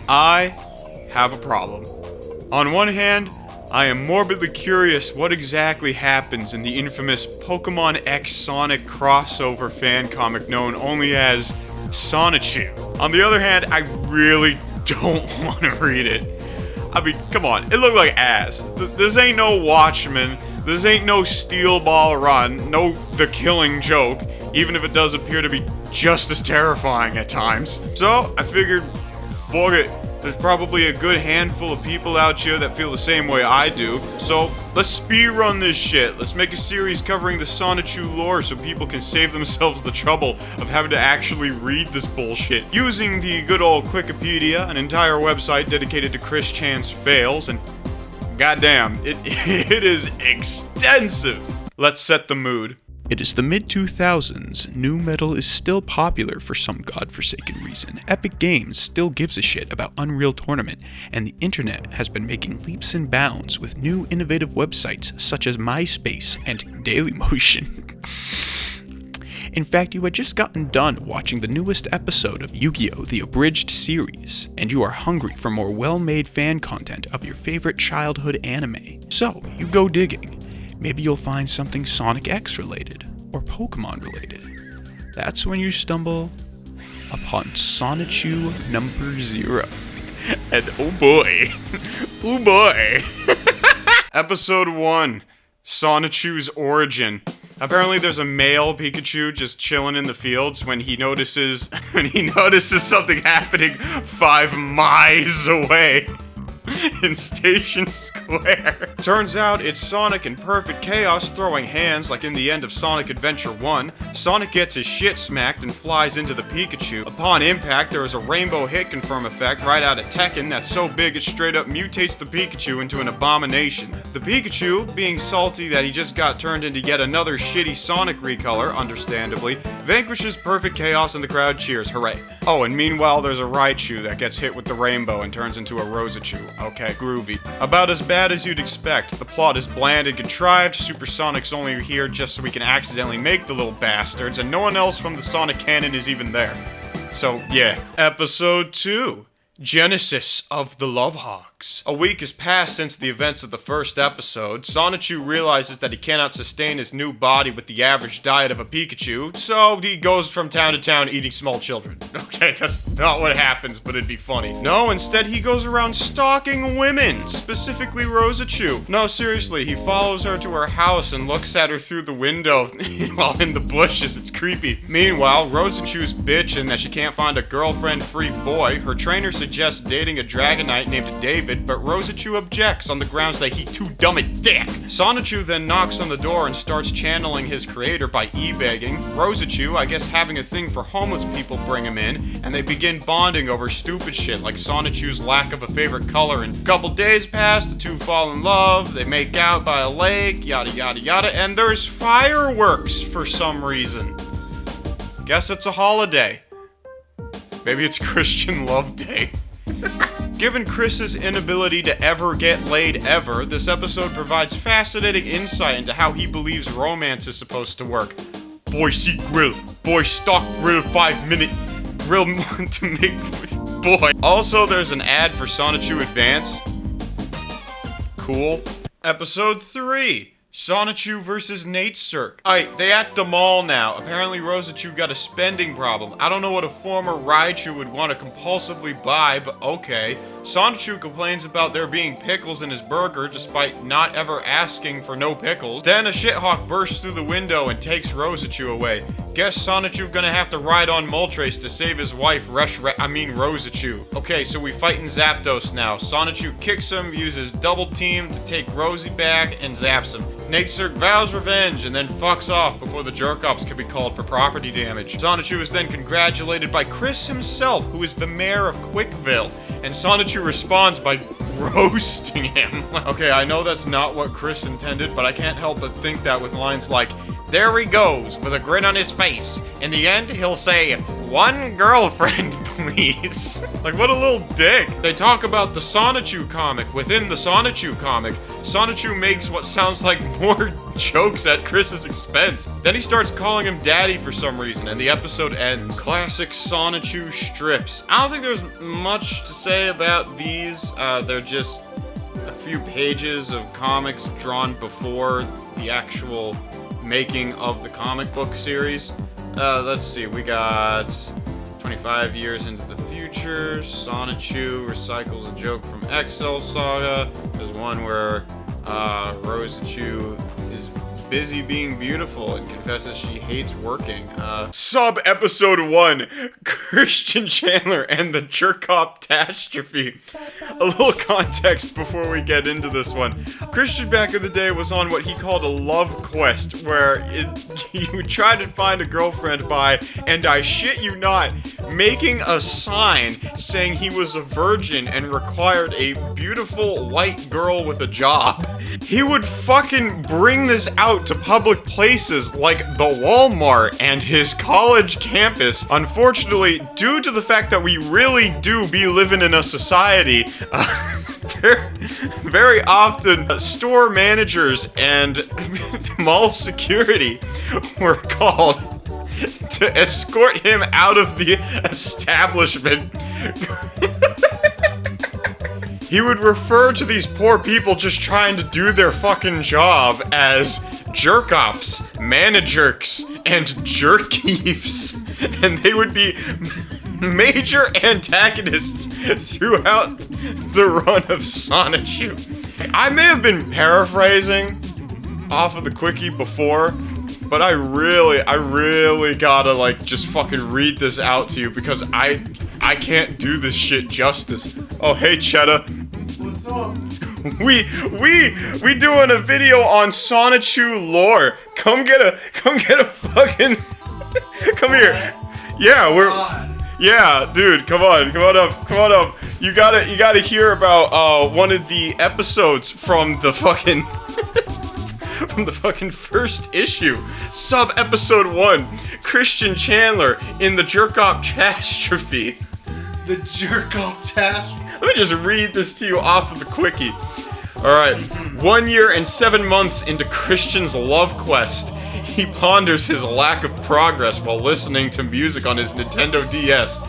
I have a problem. On one hand, I am morbidly curious what exactly happens in the infamous Pokemon X Sonic crossover fan comic known only as Sonichu. On the other hand, I really don't want to read it. I mean, come on, it looked like ass. This ain't no Watchmen, this ain't no Steel Ball Run, no The Killing Joke, even if it does appear to be just as terrifying at times. So, I figured, fuck it. There's probably a good handful of people out here that feel the same way I do, so let's speedrun this shit. Let's make a series covering the Sonichu lore so people can save themselves the trouble of having to actually read this bullshit. Using the good old Cwckipedia, an entire website dedicated to Chris Chan's fails, and goddamn, it is extensive. Let's set the mood. It is the mid-2000s. Nu metal is still popular for some godforsaken reason. Epic Games still gives a shit about Unreal Tournament, and the internet has been making leaps and bounds with new innovative websites such as MySpace and Dailymotion. In fact, you had just gotten done watching the newest episode of Yu-Gi-Oh! The Abridged series, and you are hungry for more well-made fan content of your favorite childhood anime. So, you go digging. Maybe you'll find something Sonic X related, or Pokemon related. That's when you stumble upon Sonichu number 0. And oh boy, oh boy. Episode 1, Sonichu's origin. Apparently there's a male Pikachu just chilling in the fields when he notices something happening 5 miles away. In Station Square. Turns out it's Sonic in perfect chaos throwing hands like in the end of Sonic Adventure 1. Sonic gets his shit smacked and flies into the Pikachu. Upon impact, there is a rainbow hit confirm effect right out of Tekken that's so big it straight up mutates the Pikachu into an abomination. The Pikachu, being salty that he just got turned into yet another shitty Sonic recolor, understandably, vanquishes perfect chaos and the crowd cheers, hooray. Oh, and meanwhile there's a Raichu that gets hit with the rainbow and turns into a Rosachu. Okay, groovy. About as bad as you'd expect. The plot is bland and contrived, Supersonic's only here just so we can accidentally make the little bastards, and no one else from the Sonic canon is even there. So, yeah. Episode 2. Genesis of the Lovehawks. A week has passed since the events of the first episode. Sonichu realizes that he cannot sustain his new body with the average diet of a Pikachu, so he goes from town to town eating small children. Okay, that's not what happens, but it'd be funny. No, instead he goes around stalking women, specifically Rosachu. No, seriously, he follows her to her house and looks at her through the window while in the bushes. It's creepy. Meanwhile, Rosachu's bitching that she can't find a girlfriend-free boy. Her trainer suggests dating a Dragonite named David, but Rosachu objects on the grounds that he's too dumb at dick. Sonichu then knocks on the door and starts channeling his creator by e-begging. Rosachu, I guess having a thing for homeless people, bring him in, and they begin bonding over stupid shit like Sonichu's lack of a favorite color. And a couple days pass, the two fall in love, they make out by a lake, yada yada yada, and there's fireworks for some reason. Guess it's a holiday. Maybe it's Christian Love Day. Given Chris's inability to ever get laid ever, this episode provides fascinating insight into how he believes romance is supposed to work. Boy seat grill, boy stock grill 5-minute grill to make boy. Also, there's an ad for Sonichu Advance. Cool. Episode 3. Sonichu versus Cwcki. Alright, they at the mall now. Apparently Rosachu got a spending problem. I don't know what a former Raichu would want to compulsively buy, but okay. Sonichu complains about there being pickles in his burger despite not ever asking for no pickles. Then a shithawk bursts through the window and takes Rosachu away. Guess Sonichu gonna have to ride on Moltres to save his wife, Rosachu. Okay, so we fight in Zapdos now. Sonichu kicks him, uses double team to take Rosie back, and zaps him. Cwcki vows revenge and then fucks off before the jerk-offs can be called for property damage. Sonichu is then congratulated by Chris himself, who is the mayor of Quickville, and Sonichu responds by roasting him. Okay, I know that's not what Chris intended, but I can't help but think that with lines like, "There he goes, with a grin on his face. In the end, he'll say, 1 girlfriend, please. Like, what a little dick. They talk about the Sonichu comic. Within the Sonichu comic, Sonichu makes what sounds like more jokes at Chris's expense. Then he starts calling him daddy for some reason, and the episode ends. Classic Sonichu strips. I don't think there's much to say about these. They're just a few pages of comics drawn before the actual making of the comic book series. Let's see, we got 25 years into the future. Sonichu recycles a joke from XL Saga. There's one where Rosachu is busy being beautiful and confesses she hates working. Sub-episode 1, Christian Chandler and the Jerkop-tastrophe. A little context before we get into this one. Christian back in the day was on what he called a love quest, where he would try to find a girlfriend by, and I shit you not, making a sign saying he was a virgin and required a beautiful white girl with a job. He would fucking bring this out to public places like the Walmart and his college campus. Unfortunately, due to the fact that we really do be living in a society, very often store managers and mall security were called to escort him out of the establishment. He would refer to these poor people just trying to do their fucking job as jerk-ops, manajerks, and jerkiefs. And they would be major antagonists throughout the run of Sonichu. I may have been paraphrasing off of the Cwcki before, but I really gotta, like, just fucking read this out to you because I can't do this shit justice. Oh, hey, Cheddar. What's up? We doing a video on Sonichu lore. Come get a fucking come here. Yeah, dude, come on up. You gotta hear about one of the episodes from the fucking from the fucking first issue. Sub-episode 1, Christian Chandler in the Jerkop-tastrophe. The Jerkop-tastrophe? Let me just read this to you off of the Cwcki. Alright, 1 year and 7 months into Christian's love quest, he ponders his lack of progress while listening to music on his Nintendo DS.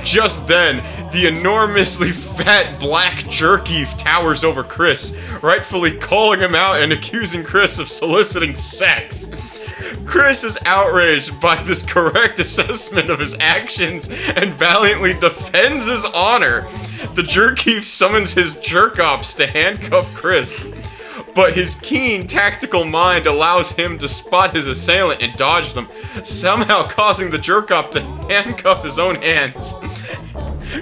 Just then, the enormously fat black jerkief towers over Chris, rightfully calling him out and accusing Chris of soliciting sex. Chris is outraged by this correct assessment of his actions and valiantly defends his honor. The jerkief summons his jerk-ops to handcuff Chris, but his keen tactical mind allows him to spot his assailant and dodge them, somehow causing the jerk-op to handcuff his own hands.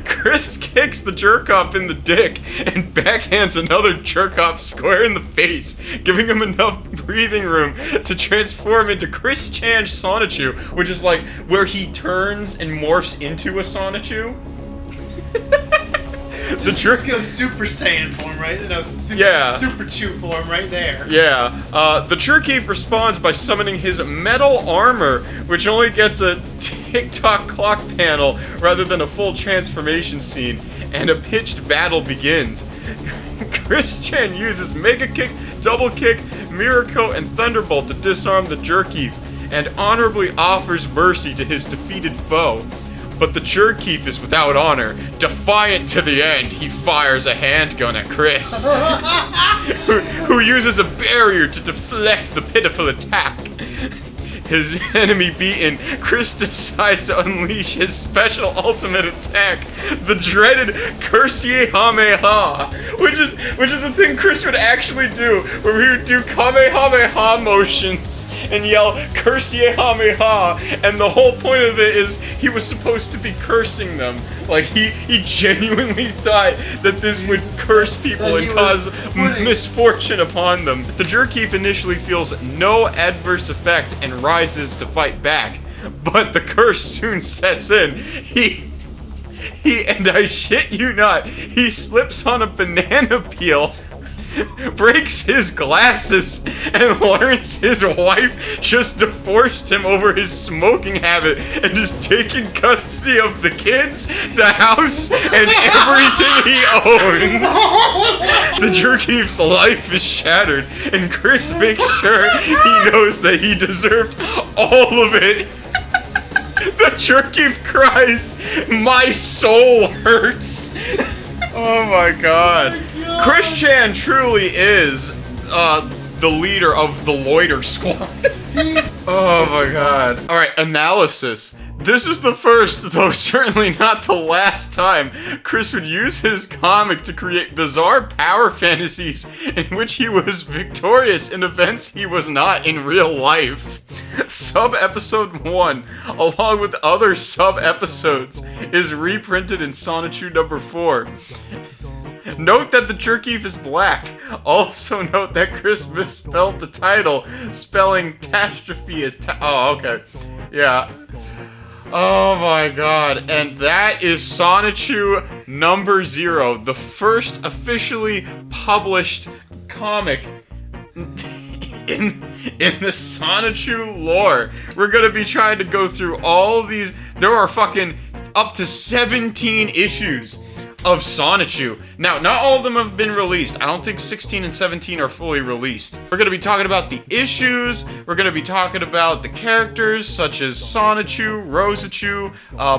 Chris kicks the jerk-op in the dick and backhands another jerk-op square in the face, giving him enough breathing room to transform into Christian Sonichu, which is like where he turns and morphs into a Sonichu. The jerk goes Super Saiyan form, right? No, Super Chew form right there. Yeah. The jerkief responds by summoning his metal armor, which only gets a TikTok clock panel rather than a full transformation scene, and a pitched battle begins. Christian uses Mega Kick, Double Kick, Mirror Coat, and Thunderbolt to disarm the jerkief, and honorably offers mercy to his defeated foe. But the jerkief is without honor. Defiant to the end, he fires a handgun at Chris, who uses a barrier to deflect the pitiful attack. His enemy beaten, Chris decides to unleash his special ultimate attack, the dreaded Cwcki, which is a thing Chris would actually do, where he would do Kamehameha motions and yell Cwcki, and the whole point of it is he was supposed to be cursing them. Like, he genuinely thought that this would curse people and cause misfortune upon them. The jerkief initially feels no adverse effect and rises to fight back, but the curse soon sets in. He and I shit you not, he slips on a banana peel breaks his glasses, and learns his wife just divorced him over his smoking habit and is taking custody of the kids, the house, and everything he owns. The Cwcki's life is shattered, and Chris makes sure he knows that he deserved all of it. The Cwcki cries, "My soul hurts." Oh my god. Christian truly is the leader of the Loiter Squad. Oh my god. Alright, analysis. This is the first, though certainly not the last time, Chris would use his comic to create bizarre power fantasies in which he was victorious in events he was not in real life. Sub-episode 1, along with other sub-episodes, is reprinted in Sonichu number 4. Note that the Cwcki is black. Also note that Chris misspelled the title, spelling catastrophe as oh, okay. Yeah. Oh my god. And that is Sonichu number 0, the first officially published comic in the Sonichu lore. We're gonna be trying to go through all these. There are fucking up to 17 issues of Sonichu. Now, not all of them have been released. I don't think 16 and 17 are fully released. We're going to be talking about the issues. We're going to be talking about the characters such as Sonichu, Rosachu,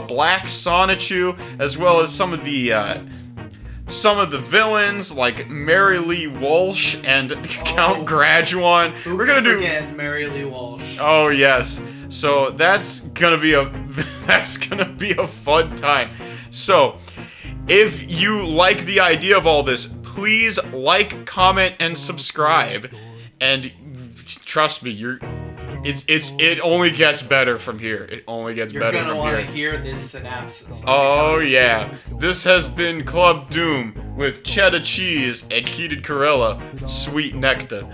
Black Sonichu, as well as some of the villains like Mary Lee Walsh and Count Graduan. We're gonna forget Mary Lee Walsh. Oh yes. So that's gonna be a fun time. So if you like the idea of all this, please like, comment, and subscribe. And trust me, it only gets better from here. It only gets better from here. You're gonna want to hear this synopsis. Oh yeah. This has been Club Doom with cheddar cheese and heated Corella, sweet nectar.